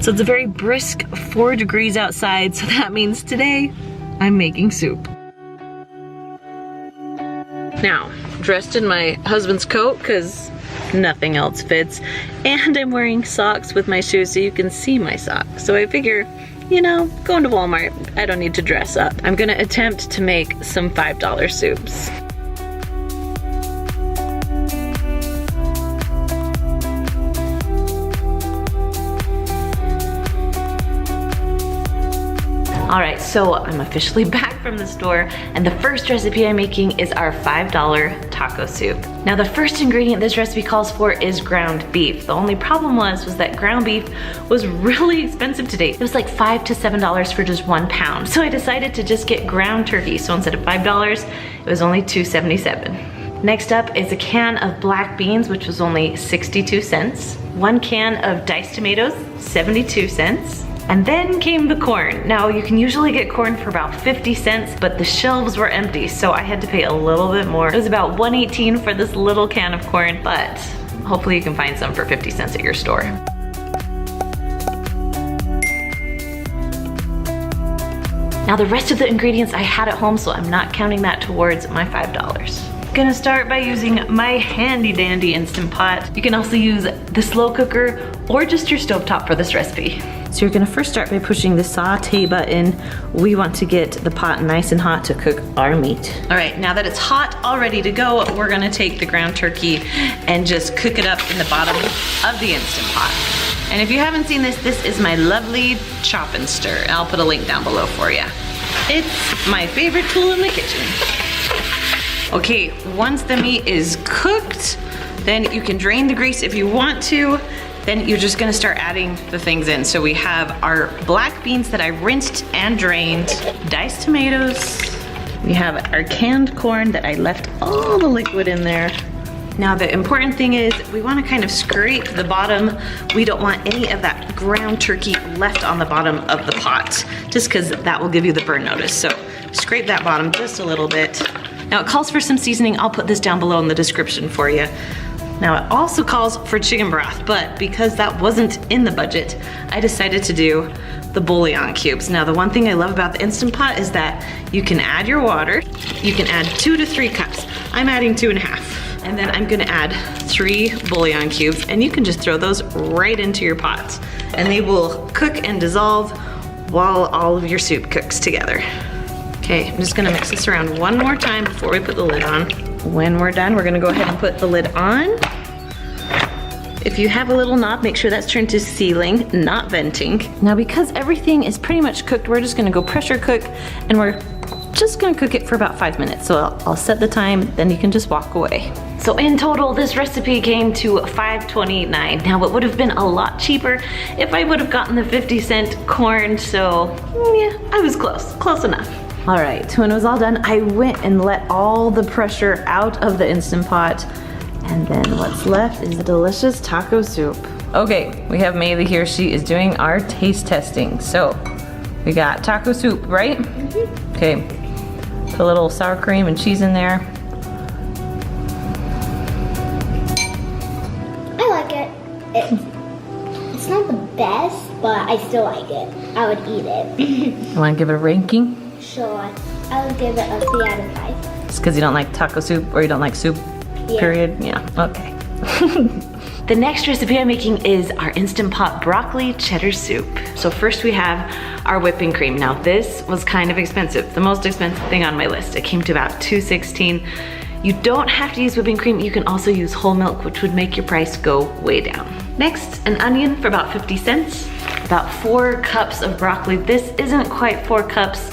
So it's a very brisk 4 degrees outside, so that means today I'm making soup. Now, dressed in my husband's coat because nothing else fits, and I'm wearing socks with my shoes so you can see my socks. So I figure, you know, going to Walmart, I don't need to dress up. I'm gonna attempt to make some $5 soups. All right, so I'm officially back from the store, and the first recipe I'm making is our $5 taco soup. Now, the first ingredient this recipe calls for is ground beef. The only problem was that ground beef was really expensive today. It was like $5 to $7 for just 1 pound. So I decided to just get ground turkey. So instead of $5, it was only $2.77. Next up is a can of black beans, which was only 62 cents. 1 can of diced tomatoes, 72 cents. And then came the corn. Now, you can usually get corn for about 50 cents, but the shelves were empty, so I had to pay a little bit more. It was about $1.18 for this little can of corn, but hopefully you can find some for 50 cents at your store. Now, the rest of the ingredients I had at home, so I'm not counting that towards my $5. Gonna start by using my handy dandy Instant Pot. You can also use the slow cooker or just your stovetop for this recipe. So you're gonna first start by pushing the saute button. We want to get the pot nice and hot to cook our meat. All right, now that it's hot, all ready to go, we're gonna take the ground turkey and just cook it up in the bottom of the Instant Pot. And if you haven't seen this, this is my lovely chop and stir. I'll put a link down below for you. It's my favorite tool in the kitchen. Okay, once the meat is cooked, then you can drain the grease if you want to. Then you're just gonna start adding the things in. So we have our black beans that I rinsed and drained, diced tomatoes. We have our canned corn that I left all the liquid in there. Now the important thing is we wanna kind of scrape the bottom. We don't want any of that ground turkey left on the bottom of the pot, just because that will give you the burn notice. So scrape that bottom just a little bit. Now it calls for some seasoning. I'll put this down below in the description for you. Now it also calls for chicken broth, but because that wasn't in the budget, I decided to do the bullion cubes. Now the one thing I love about the Instant Pot is that you can add your water. You can add 2 to 3 cups. I'm adding 2.5. And then I'm gonna add 3 bullion cubes, and you can just throw those right into your pot. And they will cook and dissolve while all of your soup cooks together. Okay, I'm just gonna mix this around one more time before we put the lid on. When we're done, we're gonna go ahead and put the lid on. If you have a little knob, make sure that's turned to sealing, not venting. Now because everything is pretty much cooked, we're just gonna go pressure cook, and we're just gonna cook it for about 5 minutes. So I'll set the time, then you can just walk away. So in total, this recipe came to $5.29. Now it would have been a lot cheaper if I would have gotten the 50-cent corn, so yeah, I was close enough. All right, when it was all done, I went and let all the pressure out of the Instant Pot, and then what's left is the delicious taco soup. Okay, we have Maylee here. She is doing our taste testing. So we got taco soup, right? Mm-hmm. Okay, put a little sour cream and cheese in there. I like it. It's not the best, but I still like it. I would eat it. You wanna give it a ranking? Sure. I would give it a 3 out of 5. Just because you don't like taco soup or you don't like soup, Yeah. period? Yeah, okay. The next recipe I'm making is our Instant Pot broccoli cheddar soup. So first we have our whipping cream. Now this was kind of expensive, the most expensive thing on my list. It came to about $2.16. You don't have to use whipping cream. You can also use whole milk, which would make your price go way down. Next, an onion for about 50 cents. About 4 cups of broccoli. This isn't quite 4 cups,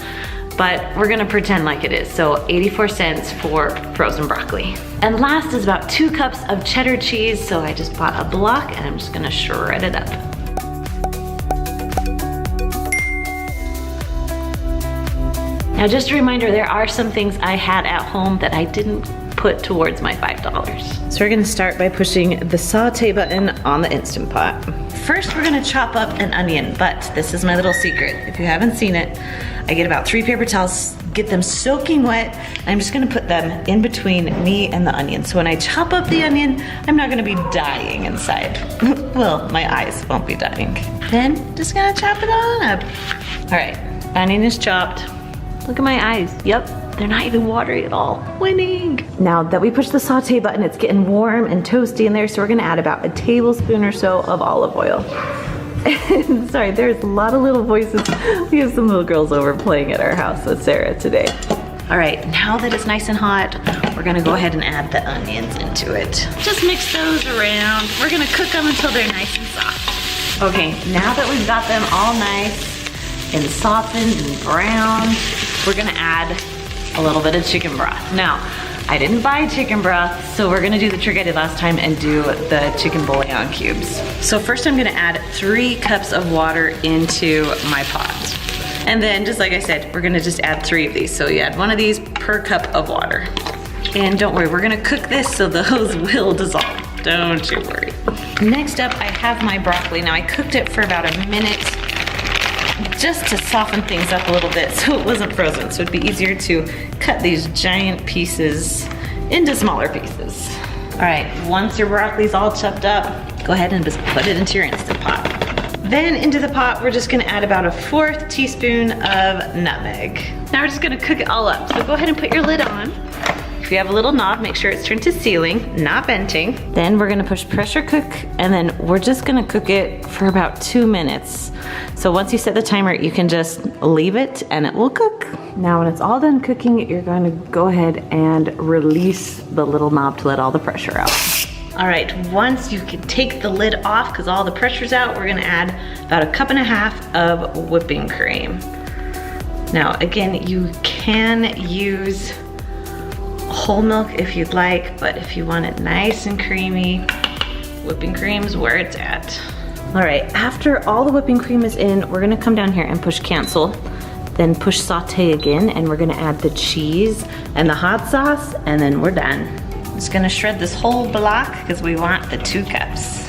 but we're gonna pretend like it is. So 84 cents for frozen broccoli. And last is about 2 cups of cheddar cheese. So I just bought a block and I'm just gonna shred it up. Now just a reminder, there are some things I had at home that I didn't put towards my $5. So we're gonna start by pushing the saute button on the Instant Pot. first we're gonna chop up an onion, but this is my little secret. If you haven't seen it, I get about 3 paper towels, get them soaking wet. I'm just gonna put them in between me and the onion. So when I chop up the onion, I'm not gonna be dying inside. Well, my eyes won't be dying. Then just gonna chop it on up. All right, onion is chopped. Look at my eyes, yep. They're not even watery at all. Winning! Now that we push the saute button, it's getting warm and toasty in there, so we're gonna add about a tablespoon or so of olive oil. Sorry, there's a lot of little voices. We have some little girls over playing at our house with Sarah today. All right, now that it's nice and hot, we're gonna go ahead and add the onions into it. Just mix those around. We're gonna cook them until they're nice and soft. Okay, now that we've got them all nice and softened and browned, we're gonna add a little bit of chicken broth. Now, I didn't buy chicken broth, so we're gonna do the trick I did last time and do the chicken bouillon cubes. So first I'm gonna add 3 cups of water into my pot. And then, just like I said, we're gonna just add 3 of these. So you add 1 of these per cup of water. And don't worry, we're gonna cook this so those will dissolve. Don't you worry. Next up, I have my broccoli. Now I cooked it for about a minute just to soften things up a little bit so it wasn't frozen. So it'd be easier to cut these giant pieces into smaller pieces. All right, once your broccoli's all chopped up, go ahead and just put it into your Instant Pot. Then into the pot, we're just gonna add about a 1/4 teaspoon of nutmeg. Now we're just gonna cook it all up. So go ahead and put your lid on. If you have a little knob, make sure it's turned to sealing, not venting. Then we're gonna push pressure cook, and then we're just gonna cook it for about 2 minutes. So once you set the timer, you can just leave it and it will cook. Now when it's all done cooking, you're gonna go ahead and release the little knob to let all the pressure out. All right, once you can take the lid off because all the pressure's out, we're gonna add about 1.5 cups of whipping cream. Now again, you can use whole milk if you'd like, but if you want it nice and creamy, whipping cream's where it's at. All right, after all the whipping cream is in, we're gonna come down here and push cancel, then push saute again, and we're gonna add the cheese and the hot sauce, and then we're done. Just gonna shred this whole block because we want the 2 cups.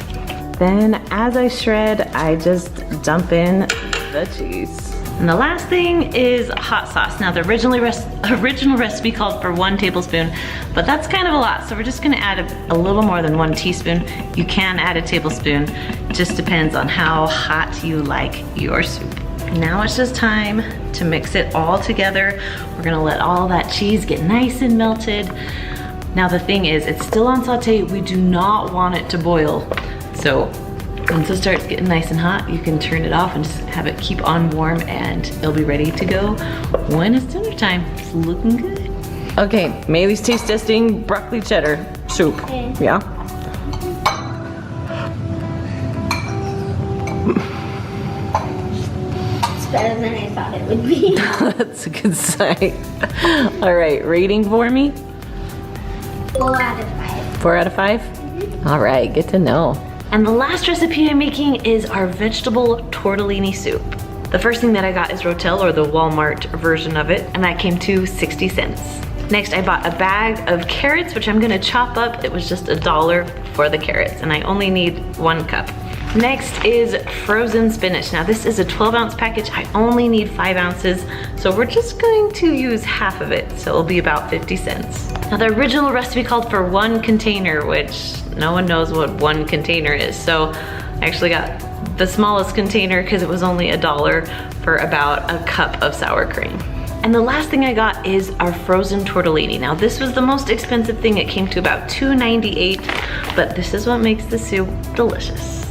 Then as I shred, I just dump in the cheese. And the last thing is hot sauce. Now the original recipe called for 1 tablespoon, but that's kind of a lot. So we're just gonna add a little more than 1 teaspoon. You can add a tablespoon, just depends on how hot you like your soup. Now it's just time to mix it all together. We're gonna let all that cheese get nice and melted. Now the thing is, it's still on saute. We do not want it to boil. So once it starts getting nice and hot, you can turn it off and just have it keep on warm, and it'll be ready to go when it's dinner time. It's looking good. Okay, Maylee's taste testing broccoli cheddar soup. Okay. Yeah. It's better than I thought it would be. That's a good sign. All right, rating for me? 4 out of 5. 4 out of 5? Mm-hmm. All right, good to know. And the last recipe I'm making is our vegetable tortellini soup. The first thing that I got is Rotel, or the Walmart version of it, and that came to 60 cents. Next, I bought a bag of carrots, which I'm gonna chop up. It was just $1 for the carrots, and I only need 1 cup. Next is frozen spinach. Now this is a 12-ounce package. I only need 5 ounces, so we're just going to use half of it, so it'll be about 50 cents. Now the original recipe called for 1 container, which no one knows what 1 container is, so I actually got the smallest container because it was only $1 for about a cup of sour cream. And the last thing I got is our frozen tortellini. Now this was the most expensive thing. It came to about $2.98, but this is what makes the soup delicious.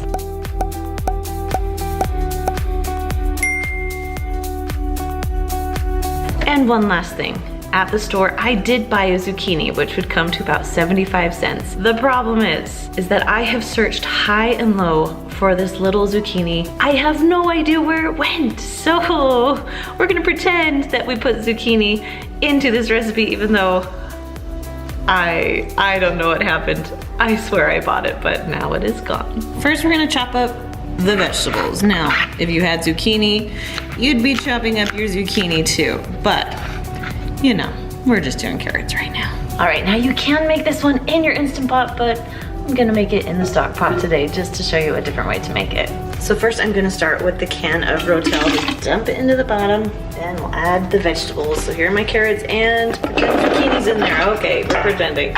And one last thing. At the store, I did buy a zucchini, which would come to about 75 cents. The problem is that I have searched high and low for this little zucchini. I have no idea where it went. So we're gonna pretend that we put zucchini into this recipe, even though I don't know what happened. I swear I bought it, but now it is gone. First, we're gonna chop up the vegetables. Now, if you had zucchini, you'd be chopping up your zucchini too, but you know, we're just doing carrots right now. All right, now you can make this one in your Instant Pot, but I'm gonna make it in the stock pot today just to show you a different way to make it. So first I'm gonna start with the can of Rotel. Just dump it into the bottom, and we'll add the vegetables. So here are my carrots and pretend zucchini's in there. Okay, we're pretending.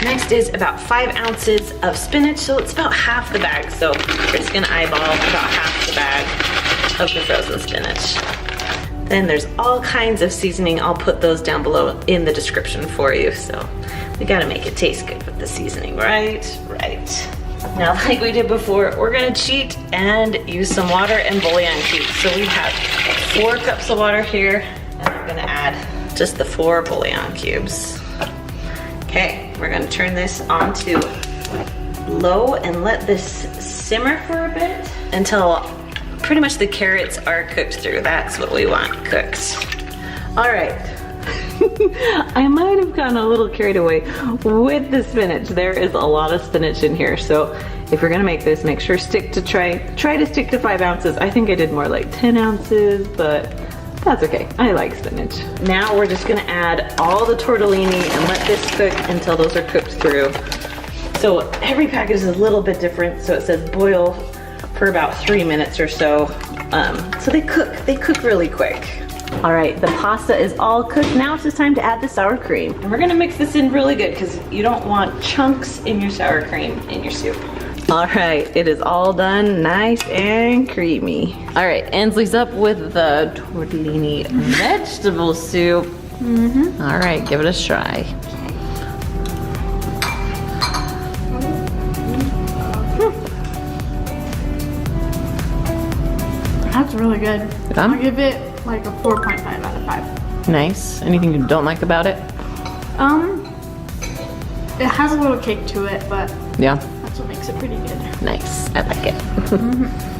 Next is about 5 ounces of spinach, so it's about half the bag. So we're just gonna eyeball about half the bag of the frozen spinach. Then there's all kinds of seasoning. I'll put those down below in the description for you. So we gotta make it taste good with the seasoning, right? Right. Now, like we did before, we're gonna cheat and use some water and bouillon cubes. So we have 4 cups of water here, and I'm gonna add just the 4 bouillon cubes. Okay, we're gonna turn this on to low and let this simmer for a bit until pretty much the carrots are cooked through. That's what we want cooked. All right. I might have gotten a little carried away with the spinach. There is a lot of spinach in here. So if you're gonna make this, make sure try to stick to 5 ounces. I think I did more like 10 ounces, but that's okay. I like spinach. Now we're just gonna add all the tortellini and let this cook until those are cooked through. So every package is a little bit different. So it says boil for about 3 minutes or so. So they cook really quick. All right, the pasta is all cooked. Now it's just time to add the sour cream. And we're gonna mix this in really good because you don't want chunks in your sour cream in your soup. All right, it is all done, nice and creamy. All right, Ansley's up with the tortellini vegetable soup. All right, give it a try. That's really good. Done? I'll give it like a 4.5 out of 5. Nice. Anything you don't like about it? It has a little cake to it, but Yeah. that's what makes it pretty good. Nice, I like it.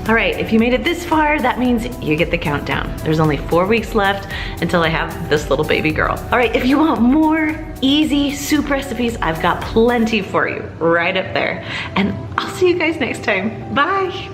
All right, if you made it this far, that means you get the countdown. There's only 4 weeks left until I have this little baby girl. All right, if you want more easy soup recipes, I've got plenty for you right up there. And I'll see you guys next time. Bye.